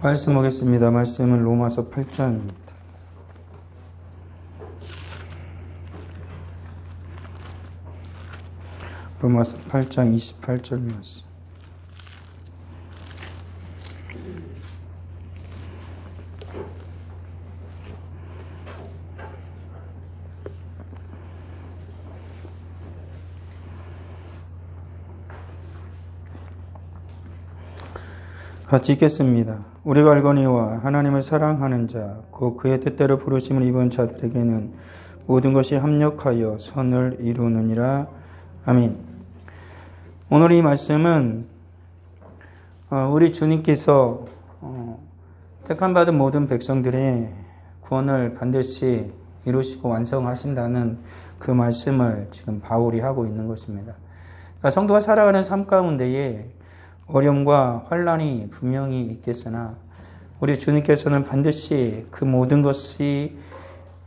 말씀 보겠습니다. 말씀은 로마서 8장입니다. 로마서 8장 28절 말씀. 같이 읽겠습니다. 우리가 알거니와 하나님을 사랑하는 자, 곧 그의 뜻대로 부르심을 입은 자들에게는 모든 것이 합력하여 선을 이루느니라. 아멘. 오늘 이 말씀은 우리 주님께서 택함받은 모든 백성들의 구원을 반드시 이루시고 완성하신다는 그 말씀을 지금 바울이 하고 있는 것입니다. 그러니까 성도가 살아가는 삶 가운데에 어려움과 환난이 분명히 있겠으나 우리 주님께서는 반드시 그 모든 것이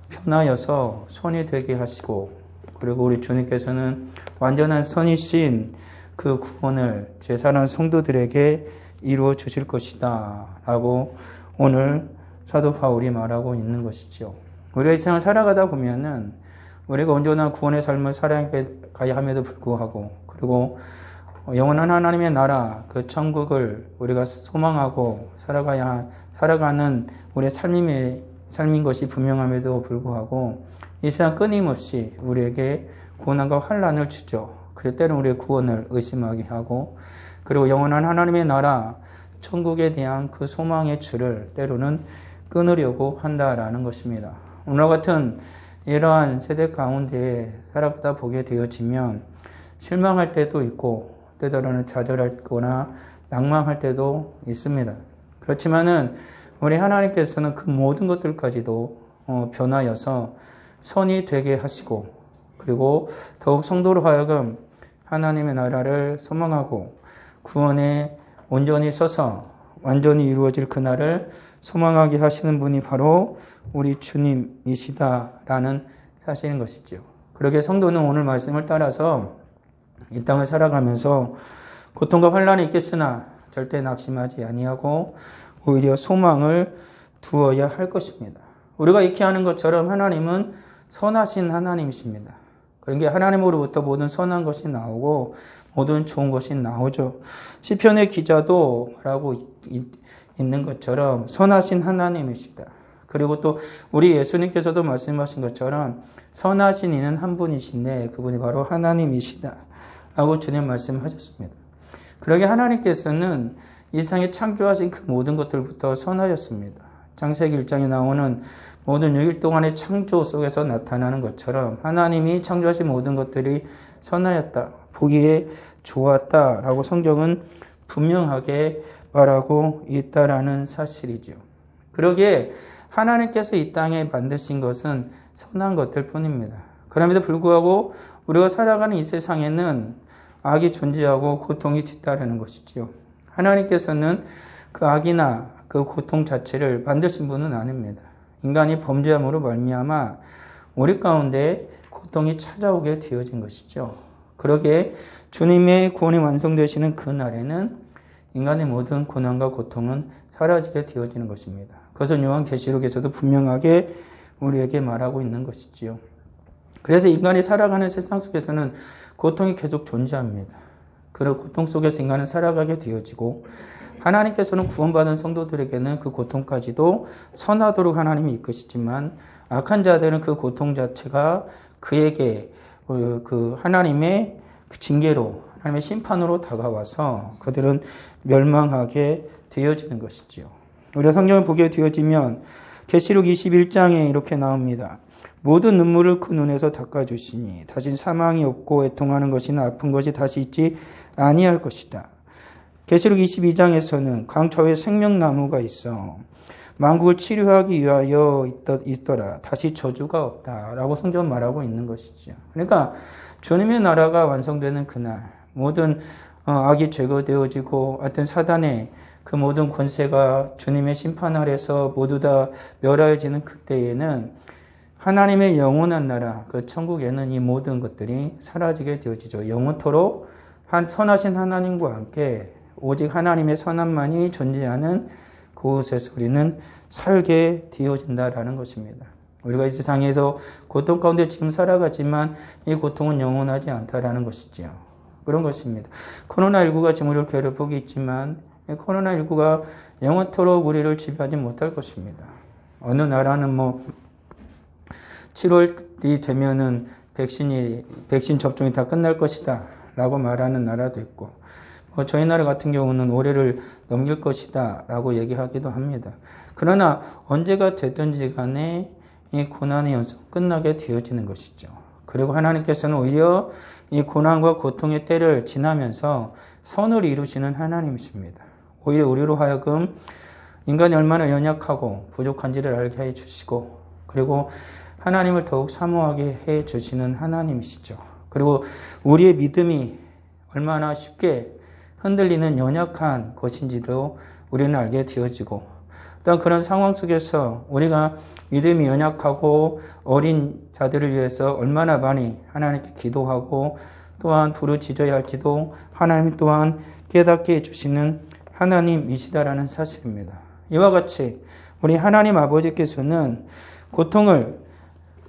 편하여서 선이 되게 하시고, 그리고 우리 주님께서는 완전한 선이신 그 구원을 죄사한 성도들에게 이루어 주실 것이다 라고 오늘 사도 바울이 말하고 있는 것이죠. 우리가 이 세상을 살아가다 보면은 우리가 온전한 구원의 삶을 살아가야 함에도 불구하고, 그리고 영원한 하나님의 나라, 그 천국을 우리가 소망하고 살아가는 우리의 삶인 것이 분명함에도 불구하고 이 세상 끊임없이 우리에게 고난과 환난을 주죠. 그럴 때는 우리의 구원을 의심하게 하고, 그리고 영원한 하나님의 나라, 천국에 대한 그 소망의 줄을 때로는 끊으려고 한다라는 것입니다. 오늘 같은 이러한 세대 가운데 살아가다 보게 되어지면 실망할 때도 있고, 때로는 좌절하거나 낭망할 때도 있습니다. 그렇지만은 우리 하나님께서는 그 모든 것들까지도 변하여서 선이 되게 하시고, 그리고 더욱 성도로 하여금 하나님의 나라를 소망하고 구원에 온전히 서서 완전히 이루어질 그날을 소망하게 하시는 분이 바로 우리 주님이시다라는 사실인 것이죠. 그러게 성도는 오늘 말씀을 따라서 이 땅을 살아가면서 고통과 환난이 있겠으나 절대 낙심하지 아니하고 오히려 소망을 두어야 할 것입니다. 우리가 익히 아는 것처럼 하나님은 선하신 하나님이십니다. 그러니까 하나님으로부터 모든 선한 것이 나오고 모든 좋은 것이 나오죠. 시편의 기자도 말하고 있는 것처럼 선하신 하나님이시다. 그리고 또 우리 예수님께서도 말씀하신 것처럼 선하신 이는 한 분이신데 그분이 바로 하나님이시다 라고 주님 말씀하셨습니다. 그러게 하나님께서는 이 세상에 창조하신 그 모든 것들부터 선하였습니다. 창세기 1장에 나오는 모든 6일 동안의 창조 속에서 나타나는 것처럼 하나님이 창조하신 모든 것들이 선하였다, 보기에 좋았다라고 성경은 분명하게 말하고 있다라는 사실이죠. 그러기에 하나님께서 이 땅에 만드신 것은 선한 것들 뿐입니다. 그럼에도 불구하고 우리가 살아가는 이 세상에는 악이 존재하고 고통이 뒤따르는 것이지요. 하나님께서는 그 악이나 그 고통 자체를 만드신 분은 아닙니다. 인간이 범죄함으로 말미암아 우리 가운데 고통이 찾아오게 되어진 것이죠. 그러기에 주님의 구원이 완성되시는 그 날에는 인간의 모든 고난과 고통은 사라지게 되어지는 것입니다. 그것은 요한계시록에서도 분명하게 우리에게 말하고 있는 것이지요. 그래서 인간이 살아가는 세상 속에서는 고통이 계속 존재합니다. 그런 고통 속에서 인간은 살아가게 되어지고, 하나님께서는 구원받은 성도들에게는 그 고통까지도 선하도록 하나님이 이끄시지만 악한 자들은 그 고통 자체가 그에게 그 하나님의 그 징계로, 하나님의 심판으로 다가와서 그들은 멸망하게 되어지는 것이지요. 우리가 성경을 보게 되어지면 계시록 21장에 이렇게 나옵니다. 모든 눈물을 그 눈에서 닦아주시니 다신 사망이 없고 애통하는 것이나 아픈 것이 다시 있지 아니할 것이다. 계시록 22장에서는 강처에 생명나무가 있어 만국을 치료하기 위하여 있더라. 다시 저주가 없다라고 성경은 말하고 있는 것이죠. 그러니까 주님의 나라가 완성되는 그날, 모든 악이 제거되어지고 어떤 사단의 그 모든 권세가 주님의 심판 아래서 모두 다 멸하여지는 그때에는 하나님의 영원한 나라, 그 천국에는 이 모든 것들이 사라지게 되어지죠. 영원토록 선하신 하나님과 함께 오직 하나님의 선함만이 존재하는 그곳에서 우리는 살게 되어진다라는 것입니다. 우리가 이 세상에서 고통 가운데 지금 살아가지만 이 고통은 영원하지 않다라는 것이지요. 그런 것입니다. 코로나19가 지금 우리를 괴롭히고 있지만 코로나19가 영원토록 우리를 지배하지 못할 것입니다. 어느 나라는 7월이 되면은 백신 접종이 다 끝날 것이다 라고 말하는 나라도 있고, 저희 나라 같은 경우는 올해를 넘길 것이다 라고 얘기하기도 합니다. 그러나 언제가 됐든지 간에 이 고난의 연속 끝나게 되어지는 것이죠. 그리고 하나님께서는 오히려 이 고난과 고통의 때를 지나면서 선을 이루시는 하나님이십니다. 오히려 우리로 하여금 인간이 얼마나 연약하고 부족한지를 알게 해 주시고, 그리고 하나님을 더욱 사모하게 해 주시는 하나님이시죠. 그리고 우리의 믿음이 얼마나 쉽게 흔들리는 연약한 것인지도 우리는 알게 되어지고, 또한 그런 상황 속에서 우리가 믿음이 연약하고 어린 자들을 위해서 얼마나 많이 하나님께 기도하고 또한 부르짖어야 할지도 하나님 또한 깨닫게 해주시는 하나님이시다라는 사실입니다. 이와 같이 우리 하나님 아버지께서는 고통을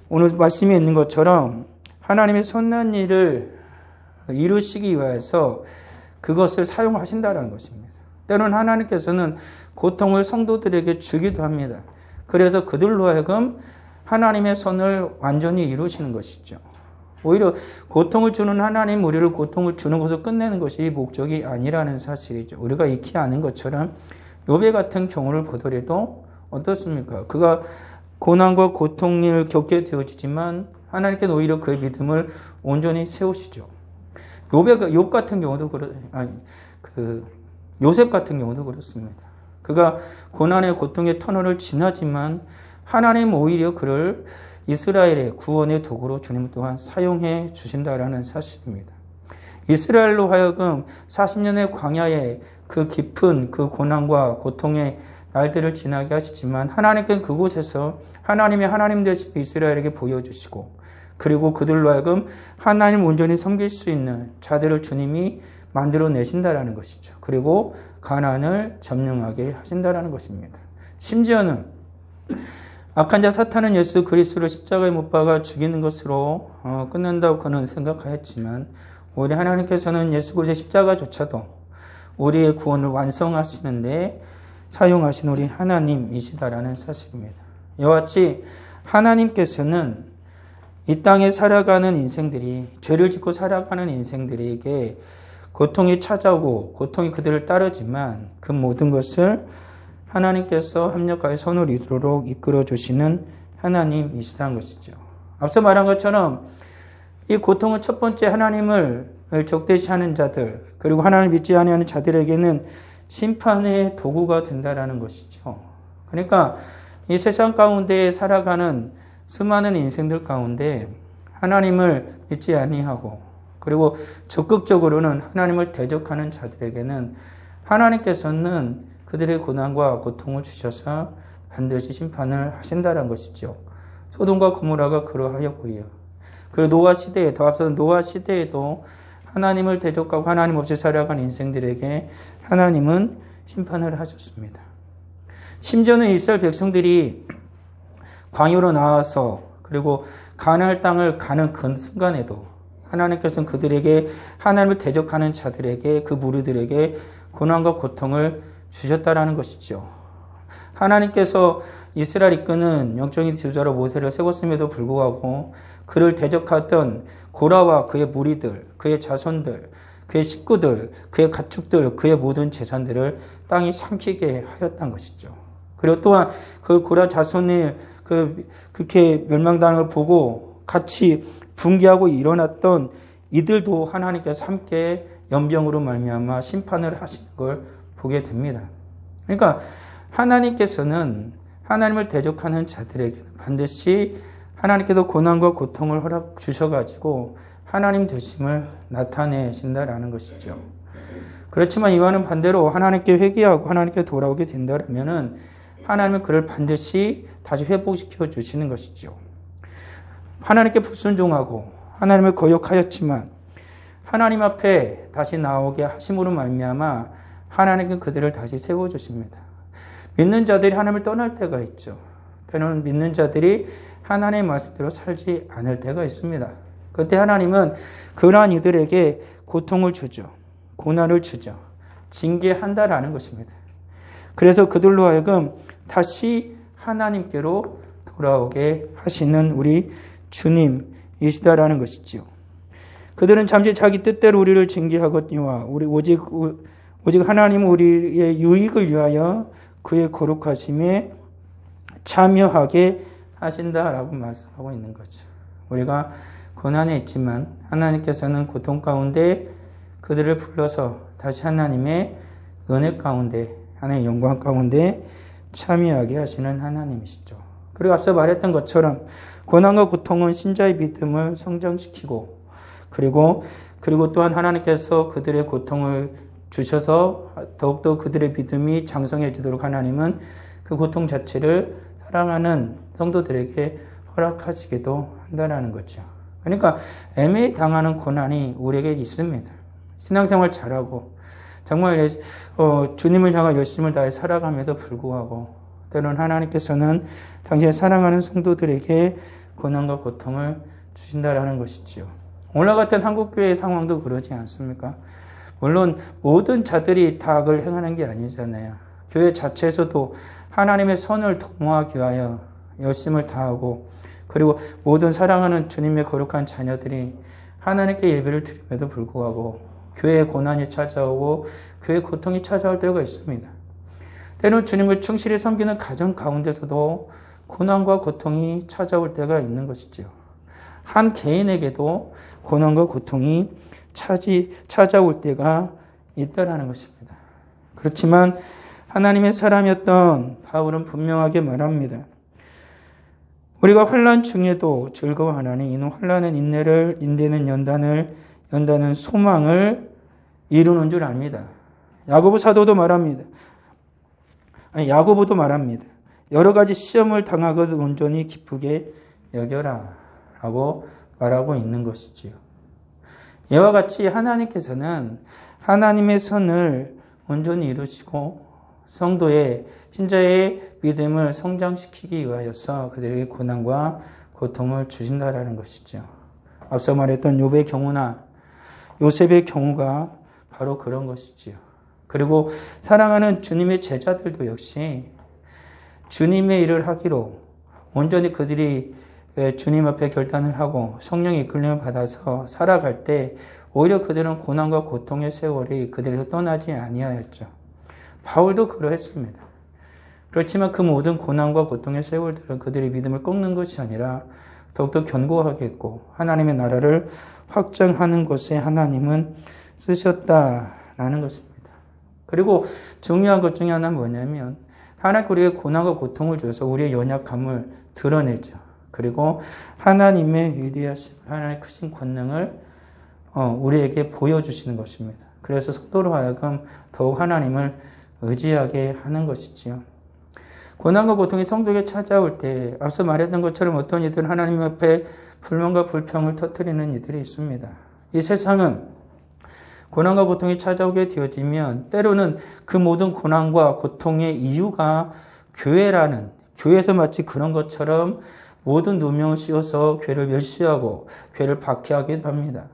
오늘 말씀에 있는 것처럼 하나님의 선한 일을 이루시기 위해서 그것을 사용하신다는 것입니다. 때로는 하나님께서는 고통을 성도들에게 주기도 합니다. 그래서 그들로 하여금 하나님의 선을 완전히 이루시는 것이죠. 오히려 고통을 주는 하나님, 우리를 고통을 주는 것을 끝내는 것이 목적이 아니라는 사실이죠. 우리가 익히 아는 것처럼 욥의 같은 경우를 보더라도 어떻습니까? 그가 고난과 고통을 겪게 되어지지만 하나님께는 오히려 그의 믿음을 온전히 세우시죠. 욥 같은 경우도 요셉 같은 경우도 그렇습니다. 그가 고난의 고통의 터널을 지나지만 하나님 오히려 그를 이스라엘의 구원의 도구로 주님 또한 사용해 주신다라는 사실입니다. 이스라엘로 하여금 40년의 광야의 그 깊은 그 고난과 고통의 날들을 지나게 하시지만 하나님께는 그곳에서 하나님의 하나님 되신 이스라엘에게 보여주시고, 그리고 그들로 하여금 하나님 온전히 섬길 수 있는 자들을 주님이 만들어내신다라는 것이죠. 그리고 가난을 점령하게 하신다라는 것입니다. 심지어는 악한 자 사탄은 예수 그리스도를 십자가에 못 박아 죽이는 것으로 끝난다고 그는 생각하였지만, 우리 하나님께서는 예수 그리스도의 십자가조차도 우리의 구원을 완성하시는데 사용하신 우리 하나님이시다라는 사실입니다. 이와 같이 하나님께서는 이 땅에 살아가는 인생들이, 죄를 짓고 살아가는 인생들에게 고통이 찾아오고 고통이 그들을 따르지만 그 모든 것을 하나님께서 합력하여 선을 이루도록 이끌어 주시는 하나님이시라는 것이죠. 앞서 말한 것처럼 이 고통은 첫 번째 하나님을 적대시하는 자들, 그리고 하나님을 믿지 아니하는 자들에게는 심판의 도구가 된다라는 것이죠. 그러니까 이 세상 가운데 살아가는 수많은 인생들 가운데 하나님을 믿지 아니하고, 그리고 적극적으로는 하나님을 대적하는 자들에게는 하나님께서는 그들의 고난과 고통을 주셔서 반드시 심판을 하신다는 것이죠. 소돔과 고모라가 그러하였고요. 그리고 노아 시대에, 더 앞서는 노아 시대에도 하나님을 대적하고 하나님 없이 살아간 인생들에게 하나님은 심판을 하셨습니다. 심지어는 이스라엘 백성들이 광야로 나와서 그리고 가나안 땅을 가는 그 순간에도 하나님께서는 그들에게, 하나님을 대적하는 자들에게, 그 무리들에게 고난과 고통을 주셨다라는 것이죠. 하나님께서 이스라엘 이끄는 영적인 지도자로 모세를 세웠음에도 불구하고 그를 대적하던 고라와 그의 무리들, 그의 자손들, 그의 식구들, 그의 가축들, 그의 모든 재산들을 땅이 삼키게 하였던 것이죠. 그리고 또한 그 고라 자손이 그렇게 멸망당한 걸 보고 같이 분개하고 일어났던 이들도 하나님께서 함께 연병으로 말미암아 심판을 하시는 걸 보게 됩니다. 그러니까 하나님께서는 하나님을 대적하는 자들에게는 반드시 하나님께서 고난과 고통을 허락 주셔가지고 하나님 되심을 나타내신다라는 것이죠. 그렇지만 이와는 반대로 하나님께 회개하고 하나님께 돌아오게 된다면은 하나님은 그를 반드시 다시 회복시켜 주시는 것이죠. 하나님께 불순종하고 하나님을 거역하였지만 하나님 앞에 다시 나오게 하심으로 말미암아 하나님은 그들을 다시 세워주십니다. 믿는 자들이 하나님을 떠날 때가 있죠. 때로는 믿는 자들이 하나님의 말씀대로 살지 않을 때가 있습니다. 그때 하나님은 그러한 이들에게 고통을 주죠. 고난을 주죠. 징계한다라는 것입니다. 그래서 그들로 하여금 다시 하나님께로 돌아오게 하시는 우리 주님이시다라는 것이죠. 그들은 잠시 자기 뜻대로 우리를 징계하거니와 오직 하나님은 우리의 유익을 위하여 그의 거룩하심에 참여하게 하신다라고 말씀하고 있는 거죠. 우리가 고난에 있지만 하나님께서는 고통 가운데 그들을 불러서 다시 하나님의 은혜 가운데, 하나님의 영광 가운데 참여하게 하시는 하나님이시죠. 그리고 앞서 말했던 것처럼 고난과 고통은 신자의 믿음을 성장시키고 그리고 또한 하나님께서 그들의 고통을 주셔서 더욱더 그들의 믿음이 장성해지도록 하나님은 그 고통 자체를 사랑하는 성도들에게 허락하시기도 한다는 거죠. 그러니까 애매히 당하는 고난이 우리에게 있습니다. 신앙생활 잘하고 정말 주님을 향한 열심을 다해 살아감에도 불구하고 때로는 하나님께서는 당신의 사랑하는 성도들에게 고난과 고통을 주신다라는 것이지요. 오늘 같은 한국교회의 상황도 그러지 않습니까? 물론 모든 자들이 다 악을 행하는 게 아니잖아요. 교회 자체에서도 하나님의 선을 도모하기 위하여 열심을 다하고 그리고 모든 사랑하는 주님의 거룩한 자녀들이 하나님께 예배를 드림에도 불구하고 교회에 고난이 찾아오고 교회에 고통이 찾아올 때가 있습니다. 때로는 주님을 충실히 섬기는 가정 가운데서도 고난과 고통이 찾아올 때가 있는 것이죠. 한 개인에게도 고난과 고통이 찾아올 때가 있다라는 것입니다. 그렇지만 하나님의 사람이었던 바울은 분명하게 말합니다. 우리가 환난 중에도 즐거워하나니 이는 환난은 인내는 연단은 소망을 이루는 줄 압니다. 야고보도 말합니다. 여러 가지 시험을 당하거든 온전히 기쁘게 여겨라 라고 말하고 있는 것이지요. 이와 같이 하나님께서는 하나님의 선을 온전히 이루시고 성도의 신자의 믿음을 성장시키기 위하여서 그들에게 고난과 고통을 주신다라는 것이죠. 앞서 말했던 욥의 경우나 요셉의 경우가 바로 그런 것이지요. 그리고 사랑하는 주님의 제자들도 역시 주님의 일을 하기로 온전히 그들이 주님 앞에 결단을 하고 성령의 이끌림을 받아서 살아갈 때 오히려 그들은 고난과 고통의 세월이 그들에서 떠나지 아니하였죠. 바울도 그러했습니다. 그렇지만 그 모든 고난과 고통의 세월들은 그들의 믿음을 꺾는 것이 아니라 더욱더 견고하게 했고 하나님의 나라를 확장하는 것에 하나님은 쓰셨다라는 것입니다. 그리고 중요한 것 중에 하나는 뭐냐면 하나님께 우리에게 고난과 고통을 줘서 우리의 연약함을 드러내죠. 그리고 하나님의 위대하심, 하나님의 크신 권능을 우리에게 보여주시는 것입니다. 그래서 성도로 하여금 더욱 하나님을 의지하게 하는 것이지요. 고난과 고통이 성도에게 찾아올 때 앞서 말했던 것처럼 어떤 이들은 하나님 앞에 불만과 불평을 터뜨리는 이들이 있습니다. 이 세상은 고난과 고통이 찾아오게 되어지면 때로는 그 모든 고난과 고통의 이유가 교회에서 마치 그런 것처럼 모든 누명을 씌워서 교회를 멸시하고 교회를 박해하기도 합니다.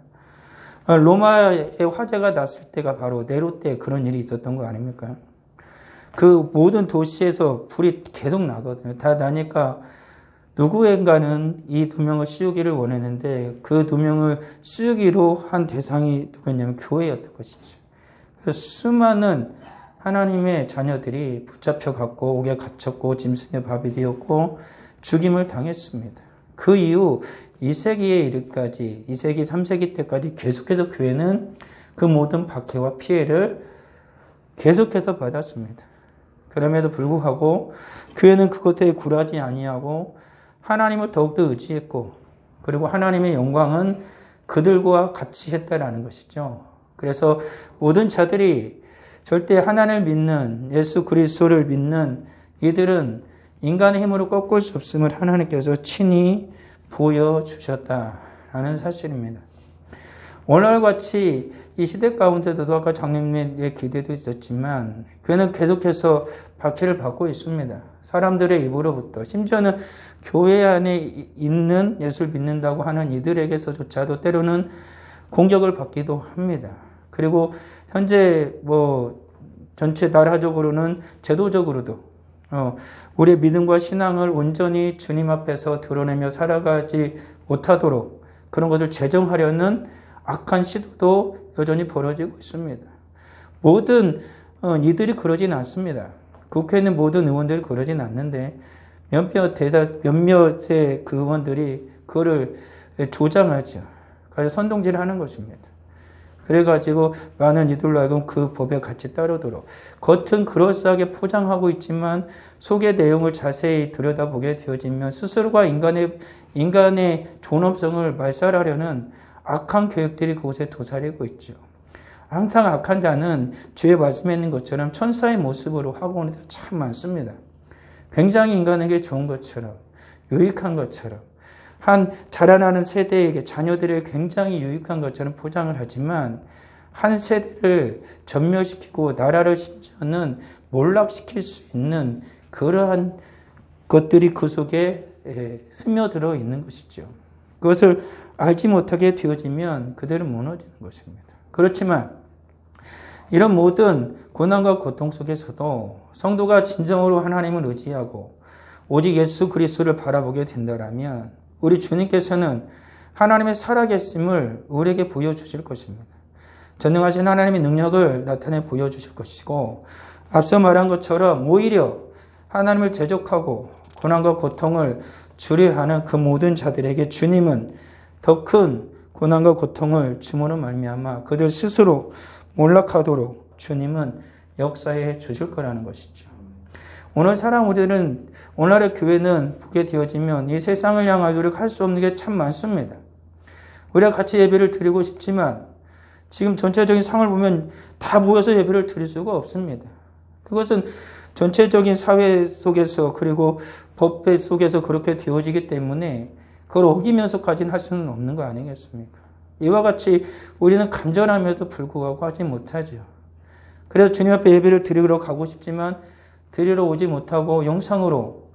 로마의 화재가 났을 때가 바로 네로 때 그런 일이 있었던 거 아닙니까? 그 모든 도시에서 불이 계속 나거든요. 다 나니까 누구인가는 이 누명을 씌우기를 원했는데 그 누명을 씌우기로 한 대상이 누구였냐면 교회였던 것이죠. 그래서 수많은 하나님의 자녀들이 붙잡혀갔고 옥에 갇혔고 짐승의 밥이 되었고 죽임을 당했습니다. 그 이후 2세기에 이르기까지 2세기, 3세기 때까지 계속해서 교회는 그 모든 박해와 피해를 계속해서 받았습니다. 그럼에도 불구하고 교회는 그것에 굴하지 아니하고 하나님을 더욱더 의지했고 그리고 하나님의 영광은 그들과 같이 했다라는 것이죠. 그래서 모든 자들이 절대 하나님을 믿는 예수 그리스도를 믿는 이들은 인간의 힘으로 꺾을 수 없음을 하나님께서 친히 보여주셨다라는 사실입니다. 오늘같이 이 시대 가운데도 아까 장님의 기대도 있었지만 교회는 계속해서 박해를 받고 있습니다. 사람들의 입으로부터 심지어는 교회 안에 있는 예수를 믿는다고 하는 이들에게서조차도 때로는 공격을 받기도 합니다. 그리고 현재 전체 나라적으로는 제도적으로도 우리의 믿음과 신앙을 온전히 주님 앞에서 드러내며 살아가지 못하도록 그런 것을 제정하려는 악한 시도도 여전히 벌어지고 있습니다. 모든 이들이 그러진 않습니다. 국회에 있는 모든 의원들이 그러진 않는데 몇몇의 그 의원들이 그거를 조장하죠. 그래서 선동질을 하는 것입니다. 그래가지고 많은 이들로 하여금 그 법에 같이 따르도록 겉은 그럴싸하게 포장하고 있지만 속의 내용을 자세히 들여다보게 되어지면 스스로가 인간의 존엄성을 말살하려는 악한 계획들이 그곳에 도사리고 있죠. 항상 악한 자는 주의 말씀에 있는 것처럼 천사의 모습으로 하고 오는 데 참 많습니다. 굉장히 인간에게 좋은 것처럼 유익한 것처럼 한 자라나는 세대에게 자녀들에게 굉장히 유익한 것처럼 포장을 하지만 한 세대를 전멸시키고 나라를 심지어는 몰락시킬 수 있는 그러한 것들이 그 속에 스며들어 있는 것이죠. 그것을 알지 못하게 되어지면 그대로 무너지는 것입니다. 그렇지만 이런 모든 고난과 고통 속에서도 성도가 진정으로 하나님을 의지하고 오직 예수 그리스도를 바라보게 된다면 우리 주님께서는 하나님의 살아계심을 우리에게 보여주실 것입니다. 전능하신 하나님의 능력을 나타내 보여주실 것이고 앞서 말한 것처럼 오히려 하나님을 대적하고 고난과 고통을 주례하는 그 모든 자들에게 주님은 더 큰 고난과 고통을 주므로 말미암아 그들 스스로 몰락하도록 주님은 역사해 주실 거라는 것이죠. 오늘 사랑 우리는 오늘의 교회는 보게 되어지면 이 세상을 향하여 우리가 할 수 없는 게 참 많습니다. 우리가 같이 예배를 드리고 싶지만 지금 전체적인 상을 보면 다 모여서 예배를 드릴 수가 없습니다. 그것은 전체적인 사회 속에서 그리고 법배 속에서 그렇게 되어지기 때문에 그걸 어기면서까지는 할 수는 없는 거 아니겠습니까? 이와 같이 우리는 간절함에도 불구하고 하지 못하죠. 그래서 주님 앞에 예배를 드리러 가고 싶지만 드리러 오지 못하고 영상으로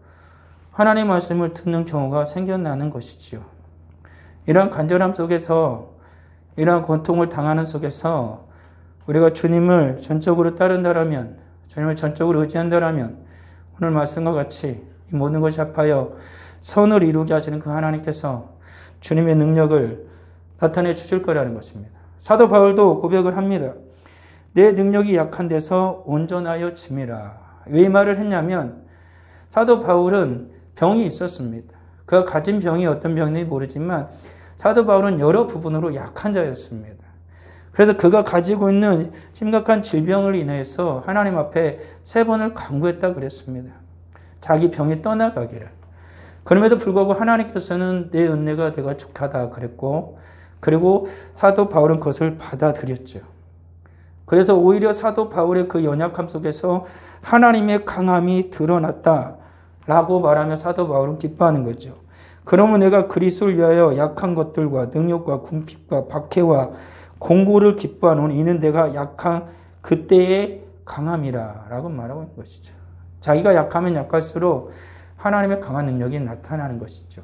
하나님의 말씀을 듣는 경우가 생겨나는 것이지요. 이러한 간절함 속에서 이러한 고통을 당하는 속에서 우리가 주님을 전적으로 따른다라면 주님을 전적으로 의지한다라면 오늘 말씀과 같이 이 모든 것이 합하여 선을 이루게 하시는 그 하나님께서 주님의 능력을 나타내 주실 거라는 것입니다. 사도 바울도 고백을 합니다. 내 능력이 약한 데서 온전하여 짐이라. 왜 이 말을 했냐면 사도 바울은 병이 있었습니다. 그가 가진 병이 어떤 병인지 모르지만 사도 바울은 여러 부분으로 약한 자였습니다. 그래서 그가 가지고 있는 심각한 질병을 인해서 하나님 앞에 3번을 간구했다 그랬습니다. 자기 병이 떠나가기를. 그럼에도 불구하고 하나님께서는 내 은혜가 내가 족하다 그랬고 그리고 사도 바울은 그것을 받아들였죠. 그래서 오히려 사도 바울의 그 연약함 속에서 하나님의 강함이 드러났다라고 말하며 사도 바울은 기뻐하는 거죠. 그러면 내가 그리스도를 위하여 약한 것들과 능력과 궁핍과 박해와 공고를 기뻐하노니 이는 내가 약한 그때의 강함이라 라고 말하고 있는 것이죠. 자기가 약하면 약할수록 하나님의 강한 능력이 나타나는 것이죠.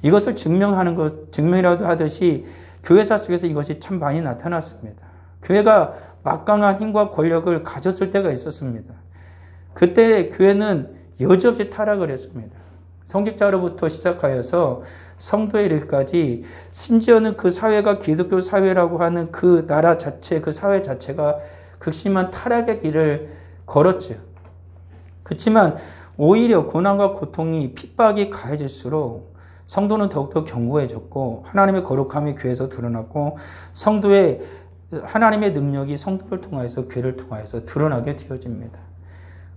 이것을 증명이라도 하듯이 교회사 속에서 이것이 참 많이 나타났습니다. 교회가 막강한 힘과 권력을 가졌을 때가 있었습니다. 그때 교회는 여지없이 타락을 했습니다. 성직자로부터 시작하여서 성도에 이르기까지 심지어는 그 사회가 기독교 사회라고 하는 그 나라 자체, 그 사회 자체가 극심한 타락의 길을 걸었죠. 그렇지만 오히려 고난과 고통이 핍박이 가해질수록 성도는 더욱더 견고해졌고 하나님의 거룩함이 교회에서 드러났고 성도의 하나님의 능력이 성도를 통하여서 교회를 통하여서 드러나게 되어집니다.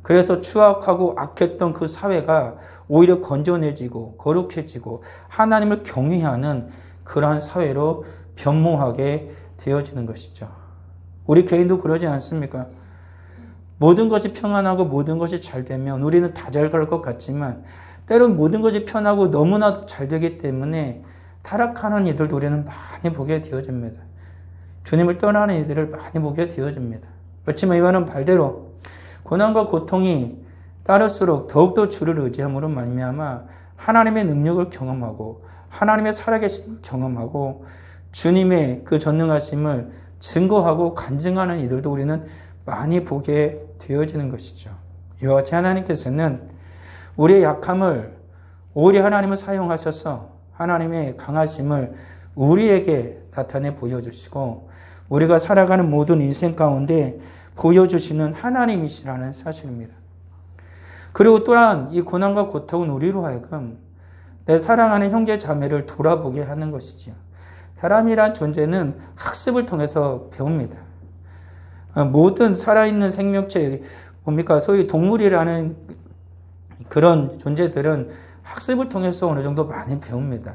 그래서 추악하고 악했던 그 사회가 오히려 건전해지고 거룩해지고 하나님을 경외하는 그러한 사회로 변모하게 되어지는 것이죠. 우리 개인도 그러지 않습니까? 모든 것이 평안하고 모든 것이 잘 되면 우리는 다 잘 갈 것 같지만 때론 모든 것이 편하고 너무나도 잘 되기 때문에 타락하는 이들도 우리는 많이 보게 되어집니다. 주님을 떠나는 이들을 많이 보게 되어집니다. 그렇지만 이와는 반대로 고난과 고통이 따를수록 더욱더 주를 의지함으로 말미암아 하나님의 능력을 경험하고 하나님의 살아계심을 경험하고 주님의 그 전능하심을 증거하고 간증하는 이들도 우리는 많이 보게 되어지는 것이죠. 이와 같이 하나님께서는 우리의 약함을 오히려 하나님을 사용하셔서 하나님의 강하심을 우리에게 나타내 보여주시고 우리가 살아가는 모든 인생 가운데 보여주시는 하나님이시라는 사실입니다. 그리고 또한 이 고난과 고통은 우리로 하여금 내 사랑하는 형제 자매를 돌아보게 하는 것이지요. 사람이란 존재는 학습을 통해서 배웁니다. 모든 살아있는 생명체, 뭡니까? 소위 동물이라는 그런 존재들은 학습을 통해서 어느 정도 많이 배웁니다.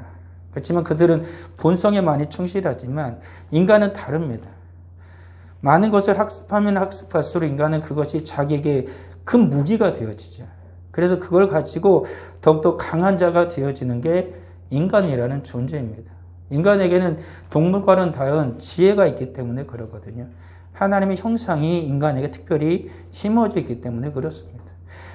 그렇지만 그들은 본성에 많이 충실하지만 인간은 다릅니다. 많은 것을 학습하면 학습할수록 인간은 그것이 자기에게 큰 무기가 되어지죠. 그래서 그걸 가지고 더욱더 강한 자가 되어지는 게 인간이라는 존재입니다. 인간에게는 동물과는 다른 지혜가 있기 때문에 그러거든요. 하나님의 형상이 인간에게 특별히 심어져 있기 때문에 그렇습니다.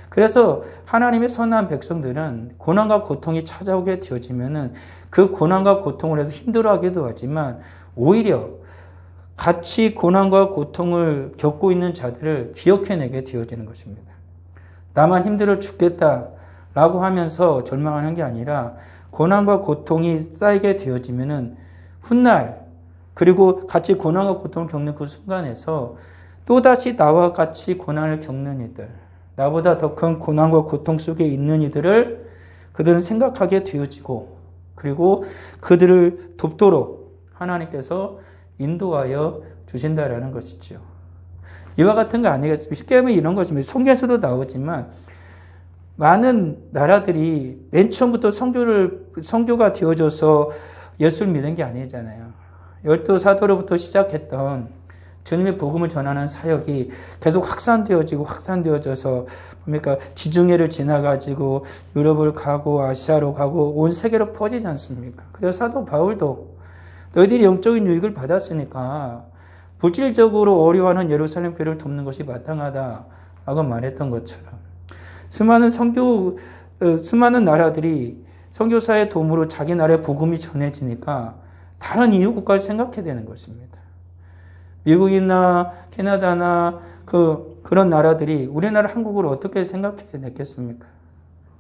그래서 하나님의 선한 백성들은 고난과 고통이 찾아오게 되어지면은 그 고난과 고통을 해서 힘들어하기도 하지만 오히려 같이 고난과 고통을 겪고 있는 자들을 기억해내게 되어지는 것입니다. 나만 힘들어 죽겠다라고 하면서 절망하는 게 아니라 고난과 고통이 쌓이게 되어지면은 훗날 그리고 같이 고난과 고통을 겪는 그 순간에서 또다시 나와 같이 고난을 겪는 이들, 나보다 더 큰 고난과 고통 속에 있는 이들을 그들은 생각하게 되어지고 그리고 그들을 돕도록 하나님께서 인도하여 주신다라는 것이죠. 이와 같은 거 아니겠습니까? 쉽게 하면 이런 것입니다. 성경에서도 나오지만 많은 나라들이 맨 처음부터 선교가 되어져서 예수를 믿은 게 아니잖아요. 12사도로부터 시작했던 주님의 복음을 전하는 사역이 계속 확산되어져서 뭡니까? 지중해를 지나가지고 유럽을 가고 아시아로 가고 온 세계로 퍼지지 않습니까? 그래서 사도 바울도 너희들이 영적인 유익을 받았으니까 물질적으로 어려워하는 예루살렘 교회를 돕는 것이 마땅하다라고 말했던 것처럼 수많은 나라들이 선교사의 도움으로 자기 나라의 복음이 전해지니까 다른 이웃 국가를 생각해야 되는 것입니다. 미국이나 캐나다나 그런 나라들이 우리나라 한국을 어떻게 생각해냈겠습니까?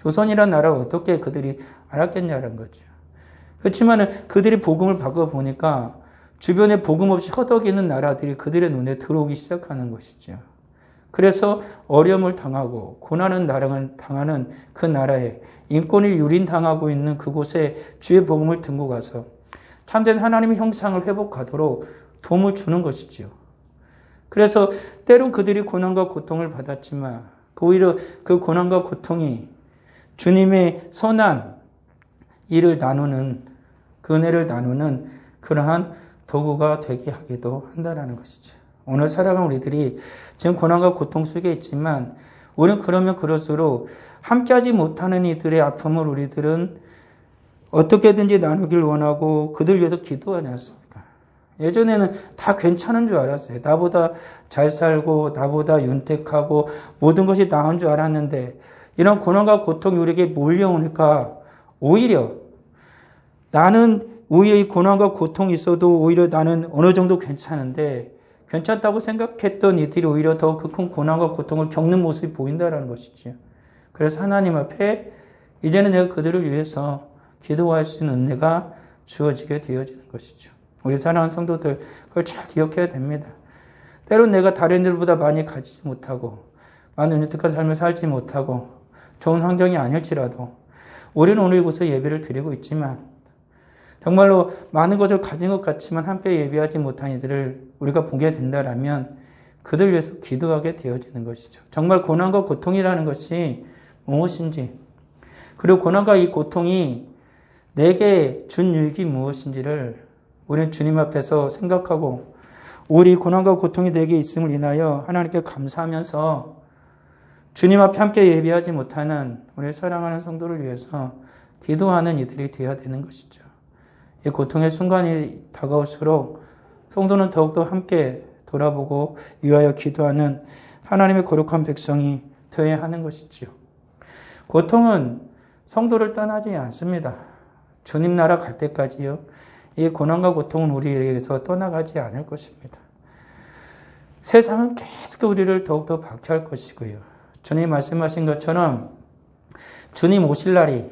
조선이라는 나라를 어떻게 그들이 알았겠냐는 거죠. 그렇지만 그들이 복음을 바꿔보니까 주변에 복음 없이 허덕이는 나라들이 그들의 눈에 들어오기 시작하는 것이죠. 그래서 어려움을 당하고 고난을 당하는 그 나라에 인권을 유린당하고 있는 그곳에 주의 복음을 들고 가서 참된 하나님의 형상을 회복하도록 도움을 주는 것이지요. 그래서 때론 그들이 고난과 고통을 받았지만 오히려 그 고난과 고통이 주님의 선한 일을 나누는 그 은혜를 나누는 그러한 도구가 되게 하기도 한다는 것이죠. 오늘 살아가는 우리들이 지금 고난과 고통 속에 있지만 우리는 그러면 그럴수록 함께하지 못하는 이들의 아픔을 우리들은 어떻게든지 나누길 원하고 그들 위해서 기도하지 않습니까? 예전에는 다 괜찮은 줄 알았어요. 나보다 잘 살고 나보다 윤택하고 모든 것이 나은 줄 알았는데 이런 고난과 고통이 우리에게 몰려오니까 오히려 이 고난과 고통이 있어도 오히려 나는 어느 정도 괜찮은데 괜찮다고 생각했던 이들이 오히려 더 그 큰 고난과 고통을 겪는 모습이 보인다는 것이죠. 그래서 하나님 앞에 이제는 내가 그들을 위해서 기도할 수 있는 은혜가 주어지게 되어지는 것이죠. 우리 사랑하는 성도들 그걸 잘 기억해야 됩니다. 때론 내가 다른 이들보다 많이 가지지 못하고 많은 윤택한 삶을 살지 못하고 좋은 환경이 아닐지라도 우리는 오늘 이곳에 예배를 드리고 있지만 정말로 많은 것을 가진 것 같지만 함께 예배하지 못한 이들을 우리가 보게 된다라면 그들 위해서 기도하게 되어지는 것이죠. 정말 고난과 고통이라는 것이 무엇인지 그리고 고난과 이 고통이 내게 준 유익이 무엇인지를 우리는 주님 앞에서 생각하고 우리 고난과 고통이 내게 있음을 인하여 하나님께 감사하면서 주님 앞에 함께 예배하지 못하는 우리 사랑하는 성도를 위해서 기도하는 이들이 되어야 되는 것이죠. 이 고통의 순간이 다가올수록 성도는 더욱더 함께 돌아보고 위하여 기도하는 하나님의 거룩한 백성이 되어야 하는 것이지요. 고통은 성도를 떠나지 않습니다. 주님 나라 갈 때까지요. 이 고난과 고통은 우리에게서 떠나가지 않을 것입니다. 세상은 계속 우리를 더욱더 박해할 것이고요. 주님 말씀하신 것처럼 주님 오실 날이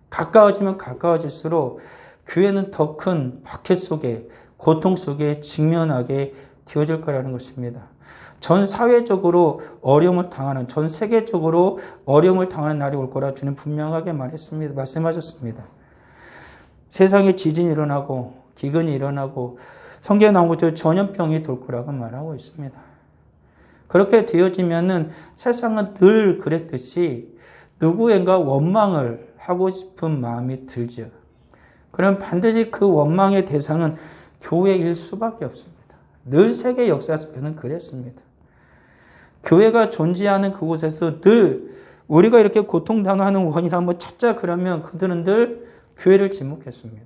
가까워지면 가까워질수록 교회는 더 큰 박해 속에, 고통 속에 직면하게 되어질 거라는 것입니다. 전 사회적으로 어려움을 당하는, 전 세계적으로 어려움을 당하는 날이 올 거라 주님 분명하게 말씀하셨습니다. 세상에 지진이 일어나고 기근이 일어나고 성경에 나온 것처럼 전염병이 돌 거라고 말하고 있습니다. 그렇게 되어지면은 세상은 늘 그랬듯이 누구인가 원망을 하고 싶은 마음이 들죠. 그럼 반드시 그 원망의 대상은 교회일 수밖에 없습니다. 늘 세계 역사 속에는 그랬습니다. 교회가 존재하는 그곳에서 늘 우리가 이렇게 고통당하는 원인을 한번 찾자 그러면 그들은 늘 교회를 지목했습니다.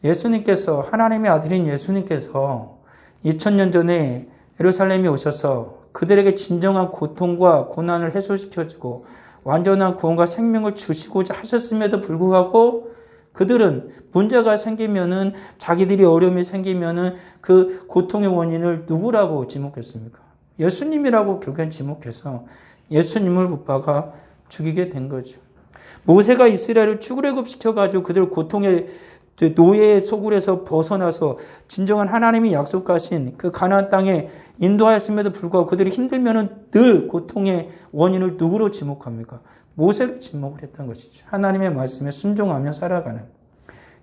예수님께서, 하나님의 아들인 예수님께서 2000년 전에 예루살렘에 오셔서 그들에게 진정한 고통과 고난을 해소시켜주고 완전한 구원과 생명을 주시고자 하셨음에도 불구하고 그들은 문제가 생기면은, 자기들이 어려움이 생기면은 그 고통의 원인을 누구라고 지목했습니까? 예수님이라고 결국엔 지목해서 예수님을 못 박아 죽이게 된 거죠. 모세가 이스라엘을 출애굽시켜가지고 그들 고통의 노예의 소굴에서 벗어나서 진정한 하나님이 약속하신 그 가나안 땅에 인도하였음에도 불구하고 그들이 힘들면은 늘 고통의 원인을 누구로 지목합니까? 모세를 지목을 했던 것이죠. 하나님의 말씀에 순종하며 살아가는.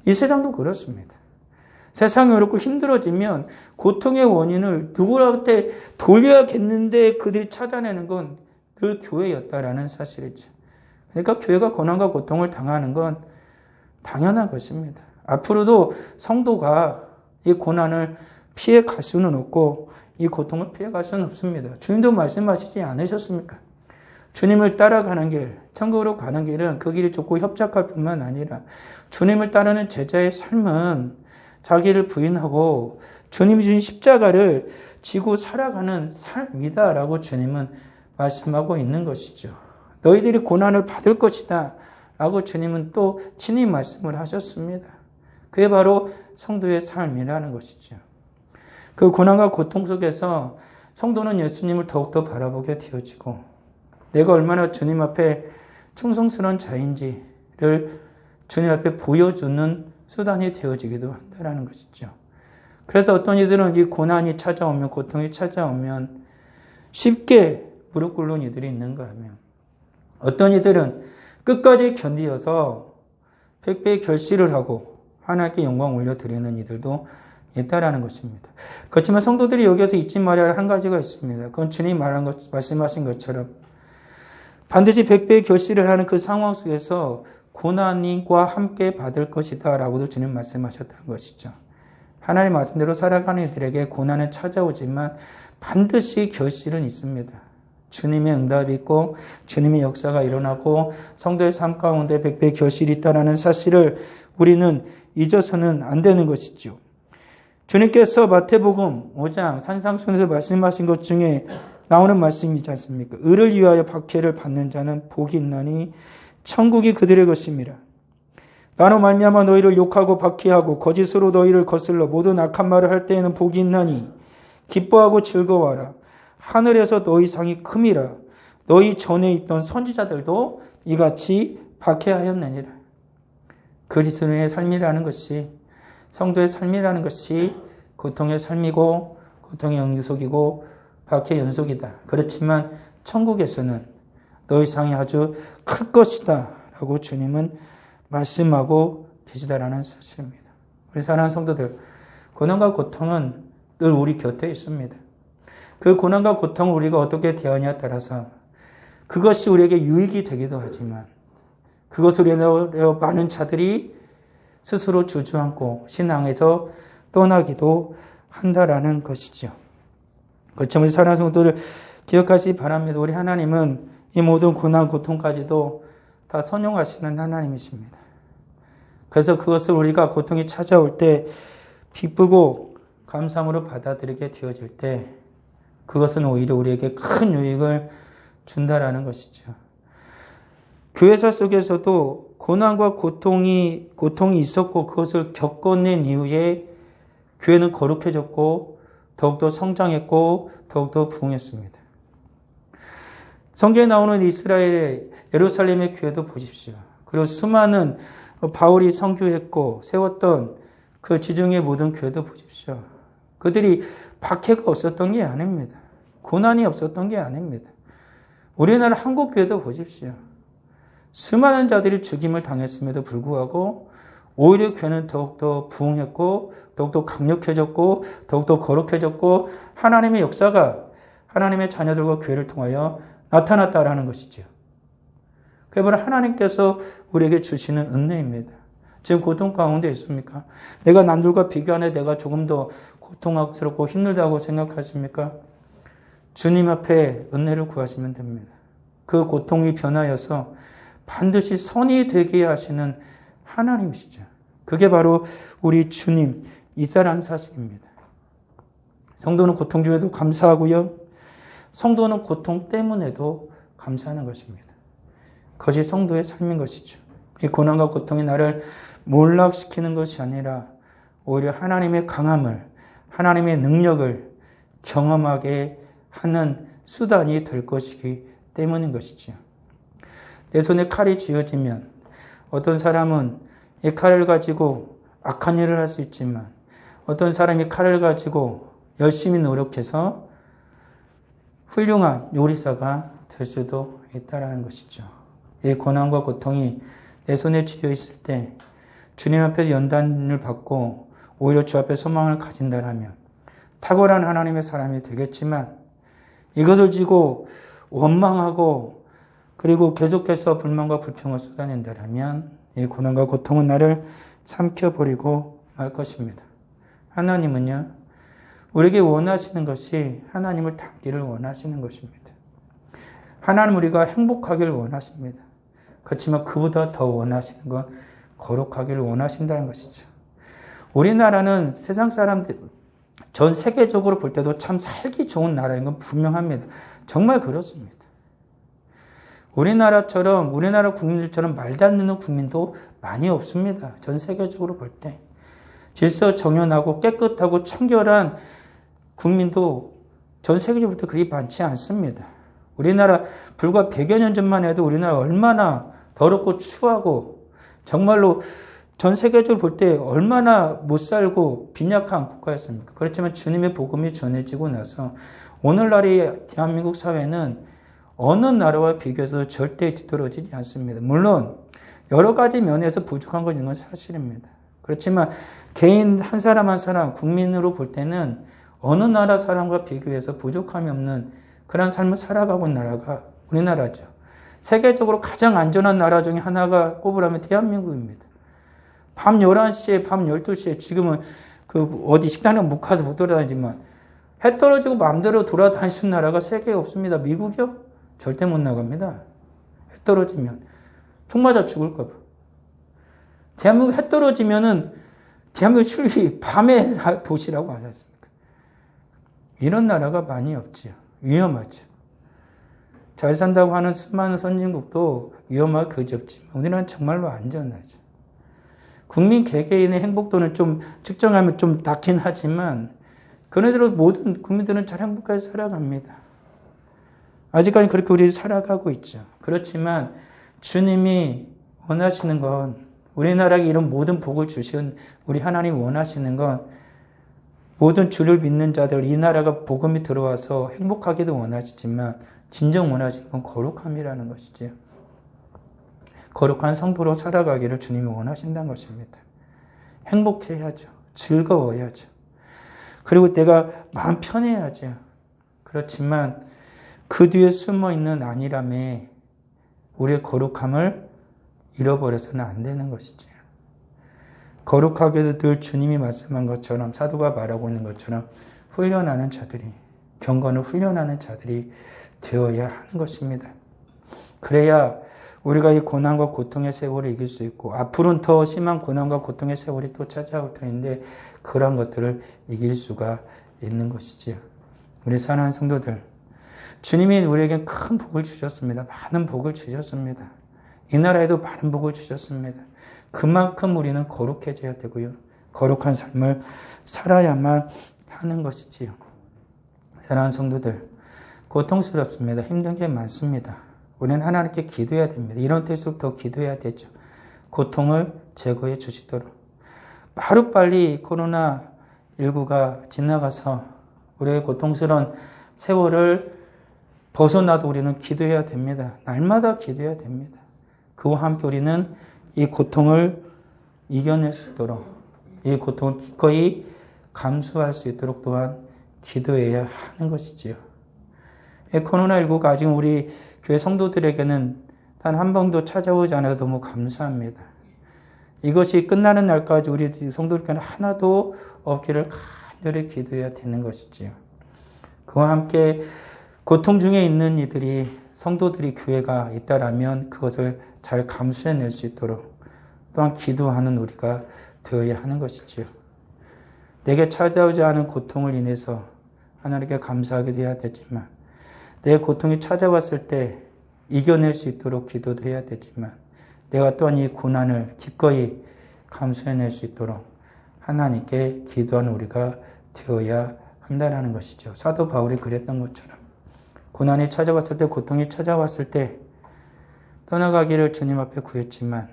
이 세상도 그렇습니다. 세상이 어렵고 힘들어지면 고통의 원인을 누구한테 돌려야겠는데 그들이 찾아내는 건 늘 교회였다라는 사실이죠. 그러니까 교회가 고난과 고통을 당하는 건 당연한 것입니다. 앞으로도 성도가 이 고난을 피해 갈 수는 없고 이 고통을 피해 갈 수는 없습니다. 주님도 말씀하시지 않으셨습니까? 주님을 따라가는 길, 천국으로 가는 길은 그 길이 좁고 협착할 뿐만 아니라 주님을 따르는 제자의 삶은 자기를 부인하고 주님이 주신 십자가를 지고 살아가는 삶이다라고 주님은 말씀하고 있는 것이죠. 너희들이 고난을 받을 것이다 라고 주님은 또 친히 말씀을 하셨습니다. 그게 바로 성도의 삶이라는 것이죠. 그 고난과 고통 속에서 성도는 예수님을 더욱더 바라보게 되어지고 내가 얼마나 주님 앞에 충성스러운 자인지를 주님 앞에 보여주는 수단이 되어지기도 한다는 것이죠. 그래서 어떤 이들은 이 고난이 찾아오면, 고통이 찾아오면 쉽게 무릎 꿇는 이들이 있는가 하면 어떤 이들은 끝까지 견디어서 백배의 결실을 하고 하나님께 영광 올려드리는 이들도 있다라는 것입니다. 그렇지만 성도들이 여기서 잊지 말아야 할 한 가지가 있습니다. 그건 주님이 말씀하신 것처럼 반드시 백배의 결실을 하는 그 상황 속에서 고난과 함께 받을 것이다 라고도 주님 말씀하셨다는 것이죠. 하나님 말씀대로 살아가는 이들에게 고난은 찾아오지만 반드시 결실은 있습니다. 주님의 응답이 있고 주님의 역사가 일어나고 성도의 삶 가운데 백배의 결실이 있다는 사실을 우리는 잊어서는 안 되는 것이죠. 주님께서 마태복음 5장 산상순에서 말씀하신 것 중에 나오는 말씀이지 않습니까? 의를 위하여 박해를 받는 자는 복이 있나니 천국이 그들의 것입니다. 나로 말미암아 너희를 욕하고 박해하고 거짓으로 너희를 거슬러 모든 악한 말을 할 때에는 복이 있나니 기뻐하고 즐거워하라. 하늘에서 너희 상이 큼이라. 너희 전에 있던 선지자들도 이같이 박해하였느니라. 그리스도의 삶이라는 것이, 성도의 삶이라는 것이 고통의 삶이고 고통의 연속이고 박해의 연속이다. 그렇지만 천국에서는 너희 상이 아주 클 것이다 라고 주님은 말씀하고 계시다라는 사실입니다. 우리 사랑하는 성도들, 고난과 고통은 늘 우리 곁에 있습니다. 그 고난과 고통을 우리가 어떻게 대하냐에 따라서 그것이 우리에게 유익이 되기도 하지만 그것을 인하여 많은 자들이 스스로 주저앉고 신앙에서 떠나기도 한다라는 것이죠. 그렇지만 우리 사랑하는 성도들 기억하시기 바랍니다. 우리 하나님은 이 모든 고난, 고통까지도 다 선용하시는 하나님이십니다. 그래서 그것을 우리가 고통이 찾아올 때 기쁘고 감사함으로 받아들이게 되어질 때 그것은 오히려 우리에게 큰 유익을 준다라는 것이죠. 교회사 속에서도 고난과 고통이 있었고 그것을 겪어낸 이후에 교회는 거룩해졌고 더욱더 성장했고 더욱더 부흥했습니다. 성경에 나오는 이스라엘의 예루살렘의 교회도 보십시오. 그리고 수많은 바울이 선교했고 세웠던 그 지중해 모든 교회도 보십시오. 그들이 박해가 없었던 게 아닙니다. 고난이 없었던 게 아닙니다. 우리나라 한국 교회도 보십시오. 수많은 자들이 죽임을 당했음에도 불구하고 오히려 교회는 더욱더 부흥했고 더욱더 강력해졌고 더욱더 거룩해졌고 하나님의 역사가 하나님의 자녀들과 교회를 통하여 나타났다라는 것이죠. 그게 바로 하나님께서 우리에게 주시는 은혜입니다. 지금 고통 가운데 있습니까? 내가 남들과 비교하는 내가 조금 더 고통스럽고 힘들다고 생각하십니까? 주님 앞에 은혜를 구하시면 됩니다. 그 고통이 변하여서 반드시 선이 되게 하시는 하나님이시죠. 그게 바로 우리 주님 이사라는 사실입니다. 성도는 고통 중에도 감사하고요. 성도는 고통 때문에도 감사하는 것입니다. 그것이 성도의 삶인 것이죠. 이 고난과 고통이 나를 몰락시키는 것이 아니라 오히려 하나님의 강함을, 하나님의 능력을 경험하게 하는 수단이 될 것이기 때문인 것이죠. 내 손에 칼이 쥐어지면 어떤 사람은 이 칼을 가지고 악한 일을 할 수 있지만 어떤 사람이 칼을 가지고 열심히 노력해서 훌륭한 요리사가 될 수도 있다는 것이죠. 이 고난과 고통이 내 손에 쥐어 있을 때 주님 앞에서 연단을 받고 오히려 주 앞에 소망을 가진다면 탁월한 하나님의 사람이 되겠지만 이것을 지고 원망하고 그리고 계속해서 불만과 불평을 쏟아낸다면 이 고난과 고통은 나를 삼켜버리고 말 것입니다. 하나님은요, 우리에게 원하시는 것이 하나님을 닮기를 원하시는 것입니다. 하나님 우리가 행복하기를 원하십니다. 그렇지만 그보다 더 원하시는 건 거룩하기를 원하신다는 것이죠. 우리나라는 세상 사람들, 전 세계적으로 볼 때도 참 살기 좋은 나라인 건 분명합니다. 정말 그렇습니다. 우리나라 국민들처럼 말도 안 되는 국민도 많이 없습니다. 전 세계적으로 볼 때. 질서 정연하고 깨끗하고 청결한 국민도 전 세계적으로 볼 때 그리 많지 않습니다. 우리나라 불과 100여 년 전만 해도 우리나라 얼마나 더럽고 추하고 정말로 전 세계적으로 볼 때 얼마나 못 살고 빈약한 국가였습니까? 그렇지만 주님의 복음이 전해지고 나서 오늘날의 대한민국 사회는 어느 나라와 비교해서 절대 뒤떨어지지 않습니다. 물론 여러 가지 면에서 부족한 건 있는 건 사실입니다. 그렇지만 개인 한 사람 한 사람 국민으로 볼 때는 어느 나라 사람과 비교해서 부족함이 없는 그런 삶을 살아가고 있는 나라가 우리나라죠. 세계적으로 가장 안전한 나라 중에 하나가 꼽으라면 대한민국입니다. 밤 11시에, 밤 12시에 지금은 어디 식당에 못 가서 못 돌아다니지만 해 떨어지고 마음대로 돌아다닐 수 있는 나라가 세계에 없습니다. 미국이요? 절대 못 나갑니다. 해 떨어지면. 총 맞아 죽을까 봐. 대한민국 해 떨어지면은 대한민국 출입이 밤에 도시라고 하지 않습니까? 이런 나라가 많이 없지요. 위험하죠. 잘 산다고 하는 수많은 선진국도 위험하고 그지없지만 우리나라는 정말로 안전하죠. 국민 개개인의 행복도는 좀 측정하면 좀 낮긴 하지만 그네들로 모든 국민들은 잘 행복하게 살아갑니다. 아직까지 그렇게 우리 살아가고 있죠. 그렇지만 주님이 원하시는 건 우리나라에 이런 모든 복을 주신 우리 하나님 원하시는 건 모든 주를 믿는 자들 이 나라가 복음이 들어와서 행복하기도 원하시지만 진정 원하시는 건 거룩함이라는 것이죠. 거룩한 성도로 살아가기를 주님이 원하신다는 것입니다. 행복해야죠. 즐거워야죠. 그리고 내가 마음 편해야죠. 그렇지만 그 뒤에 숨어있는 안일함에 우리의 거룩함을 잃어버려서는 안 되는 것이죠. 거룩하게도 늘 주님이 말씀한 것처럼 사도가 말하고 있는 것처럼 훈련하는 자들이 경건을 훈련하는 자들이 되어야 하는 것입니다. 그래야 우리가 이 고난과 고통의 세월을 이길 수 있고 앞으로는 더 심한 고난과 고통의 세월이 또 찾아올 터인데 그런 것들을 이길 수가 있는 것이지요. 우리 사랑하는 성도들, 주님이 우리에게 큰 복을 주셨습니다. 많은 복을 주셨습니다. 이 나라에도 많은 복을 주셨습니다. 그만큼 우리는 거룩해져야 되고요. 거룩한 삶을 살아야만 하는 것이지요. 사랑하는 성도들, 고통스럽습니다. 힘든 게 많습니다. 우리는 하나님께 기도해야 됩니다. 이런 때일수록 더 기도해야 되죠. 고통을 제거해 주시도록. 하루빨리 코로나19가 지나가서 우리의 고통스러운 세월을 벗어나도 우리는 기도해야 됩니다. 날마다 기도해야 됩니다. 그와 함께 우리는 이 고통을 이겨낼 수 있도록, 이 고통을 기꺼이 감수할 수 있도록 또한 기도해야 하는 것이지요. 코로나19가 아직 우리 교회 성도들에게는 단 한 번도 찾아오지 않아서 너무 감사합니다. 이것이 끝나는 날까지 우리 성도들께는 하나도 없기를 간절히 기도해야 되는 것이지요. 그와 함께 고통 중에 있는 이들이, 성도들이 교회가 있다라면 그것을 잘 감수해낼 수 있도록 또한 기도하는 우리가 되어야 하는 것이지요. 내게 찾아오지 않은 고통을 인해서 하나님께 감사하게 되어야 되지만, 내 고통이 찾아왔을 때 이겨낼 수 있도록 기도도 해야 되지만, 내가 또한 이 고난을 기꺼이 감수해낼 수 있도록 하나님께 기도하는 우리가 되어야 한다는 것이죠. 사도 바울이 그랬던 것처럼 고난이 찾아왔을 때, 고통이 찾아왔을 때 떠나가기를 주님 앞에 구했지만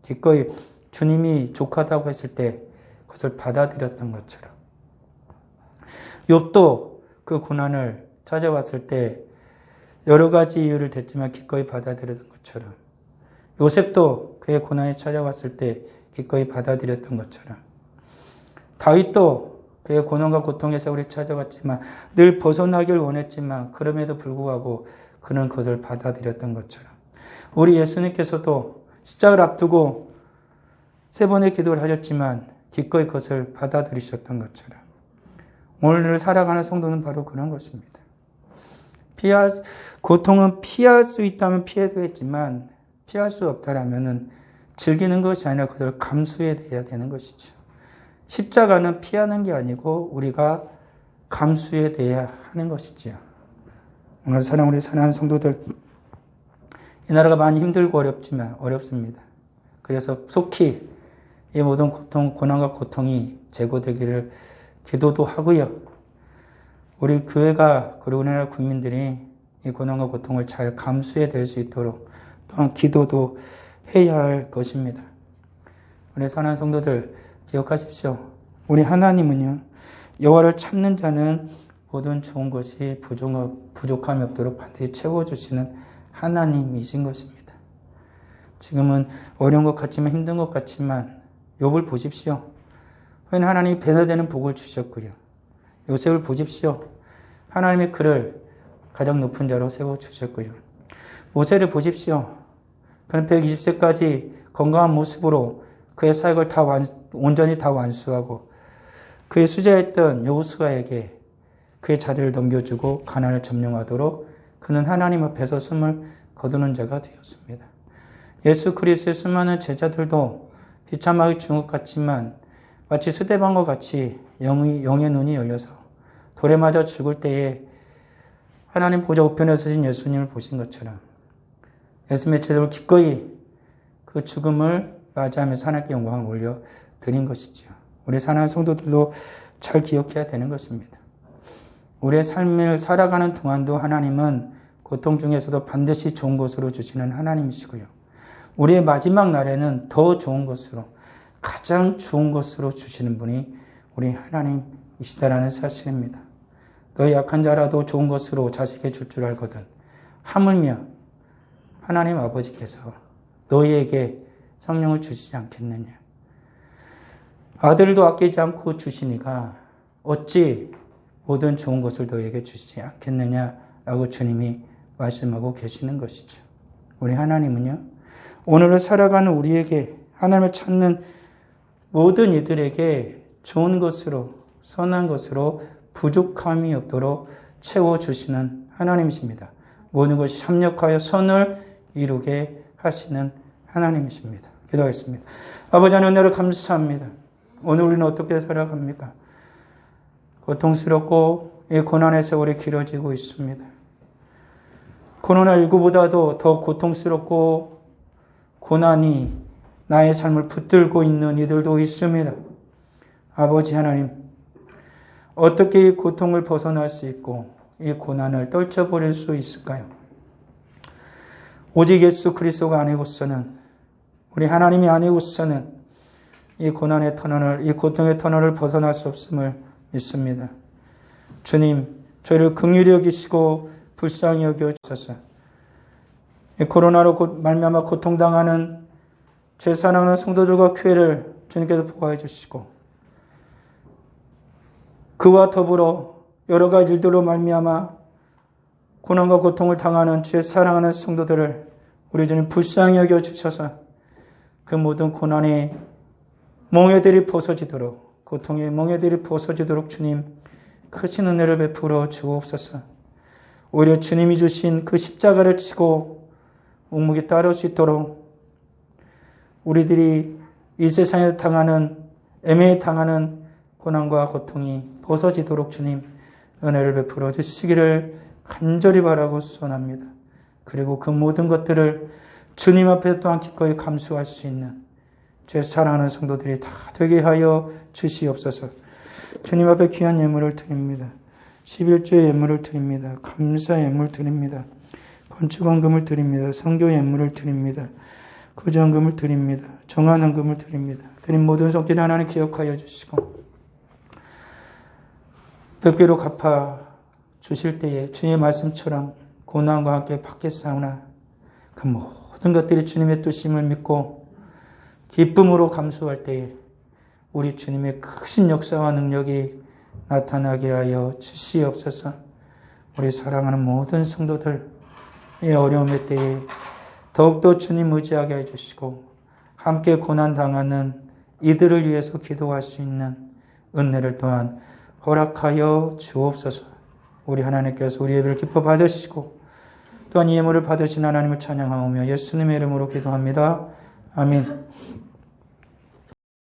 기꺼이 주님이 족하다고 했을 때 그것을 받아들였던 것처럼, 욥도 그 고난을 찾아왔을 때 여러 가지 이유를 댔지만 기꺼이 받아들였던 것처럼, 요셉도 그의 고난이 찾아왔을 때 기꺼이 받아들였던 것처럼, 다윗도 그의 고난과 고통의 세월이 찾아왔지만 늘 벗어나길 원했지만 그럼에도 불구하고 그는 그것을 받아들였던 것처럼, 우리 예수님께서도 십자가를 앞두고 3번의 기도를 하셨지만 기꺼이 그것을 받아들이셨던 것처럼, 오늘을 살아가는 성도는 바로 그런 것입니다. 고통은 피할 수 있다면 피해도 했지만 피할 수 없다라면은 즐기는 것이 아니라 그것을 감수해야 되는 것이죠. 십자가는 피하는 게 아니고 우리가 감수해야 하는 것이지요. 오늘 우리 사랑하는 성도들, 이 나라가 많이 힘들고 어렵습니다. 그래서 속히 이 모든 고난과 고통이 제거되기를 기도도 하고요. 우리 교회가, 그리고 우리나라 국민들이 이 고난과 고통을 잘 감수해낼 수 있도록 또한 기도도 해야 할 것입니다. 우리 사랑하는 성도들, 기억하십시오. 우리 하나님은요, 여호와를 찾는 자는 모든 좋은 것이 부족함이 없도록 반드시 채워주시는 하나님이신 것입니다. 지금은 어려운 것 같지만, 힘든 것 같지만 욥을 보십시오. 하나님이 배나되는 복을 주셨고요. 요셉을 보십시오. 하나님의 그를 가장 높은 자로 세워주셨고요. 모세를 보십시오. 그는 120세까지 건강한 모습으로 그의 사역을 온전히 다 완수하고 그의 수제했던 여호수아에게 그의 자리를 넘겨주고 가나안을 점령하도록 그는 하나님 앞에서 숨을 거두는 자가 되었습니다. 예수 그리스도의 수많은 제자들도 비참하게 죽은 것 같지만 마치 스데반과 같이 영의 눈이 열려서 돌에 맞아 죽을 때에 하나님 보좌 우편에 서신 예수님을 보신 것처럼 예수님의 제자들을 기꺼이 그 죽음을 맞이하면서 하나님께 영광을 올려드린 것이죠. 우리 사랑하는 성도들도 잘 기억해야 되는 것입니다. 우리의 삶을 살아가는 동안도 하나님은 고통 중에서도 반드시 좋은 것으로 주시는 하나님이시고요. 우리의 마지막 날에는 더 좋은 것으로, 가장 좋은 것으로 주시는 분이 우리 하나님이시다라는 사실입니다. 너희 약한 자라도 좋은 것으로 자식에게 줄 줄 알거든. 하물며 하나님 아버지께서 너희에게 성령을 주시지 않겠느냐. 아들도 아끼지 않고 주시니가 어찌 모든 좋은 것을 너희에게 주시지 않겠느냐라고 주님이 말씀하고 계시는 것이죠. 우리 하나님은요, 오늘을 살아가는 우리에게, 하나님을 찾는 모든 이들에게 좋은 것으로, 선한 것으로 부족함이 없도록 채워주시는 하나님이십니다. 모든 것이 협력하여 선을 이루게 하시는 하나님이십니다. 기도하겠습니다. 아버지 하나님 은혜를 감사합니다. 오늘 우리는 어떻게 살아갑니까? 고통스럽고 이 고난의 세월이 길어지고 있습니다. 코로나19보다도 더 고통스럽고 고난이 나의 삶을 붙들고 있는 이들도 있습니다. 아버지 하나님, 어떻게 이 고통을 벗어날 수 있고 이 고난을 떨쳐버릴 수 있을까요? 오직 예수 그리스도가 아니고서는, 우리 하나님이 아니고서는 이 고난의 터널을, 이 고통의 터널을 벗어날 수 없음을 믿습니다. 주님, 저희를 긍휼히 여기시고 불쌍히 여겨주소서. 코로나로 말미암아 고통당하는 죄 사랑하는 성도들과 교회를 주님께서 보호해 주시고, 그와 더불어 여러 가지 일들로 말미암아 고난과 고통을 당하는 죄 사랑하는 성도들을 우리 주님 불쌍히 여겨 주셔서 그 모든 고난의 멍에들이 벗어지도록, 고통의 멍에들이 벗어지도록 주님 크신 은혜를 베풀어 주옵소서. 오히려 주님이 주신 그 십자가를 치고 묵묵히 따를 수 있도록 우리들이 이 세상에 애매히 당하는 고난과 고통이 벗어지도록 주님 은혜를 베풀어 주시기를 간절히 바라고 소원합니다. 그리고 그 모든 것들을 주님 앞에 또한 기꺼이 감수할 수 있는 죄 사랑하는 성도들이 다 되게 하여 주시옵소서. 주님 앞에 귀한 예물을 드립니다. 11조의 예물을 드립니다. 감사 예물 드립니다. 건축원금을 드립니다. 성교 예물을 드립니다. 구정금을 드립니다. 정한원금을 드립니다. 드린 모든 손길 하나님 기억하여 주시고 백배로 갚아 주실 때에 주님의 말씀처럼 고난과 함께 받겠사오나 그 모든 것들이 주님의 뜻임을 믿고 기쁨으로 감수할 때에 우리 주님의 크신 역사와 능력이 나타나게 하여 주시옵소서. 우리 사랑하는 모든 성도들 이 어려움의 때에 더욱더 주님 의지하게 해주시고 함께 고난당하는 이들을 위해서 기도할 수 있는 은혜를 또한 허락하여 주옵소서. 우리 하나님께서 우리 예배를 기뻐 받으시고 또한 이 예물을 받으신 하나님을 찬양하오며 예수님의 이름으로 기도합니다. 아멘.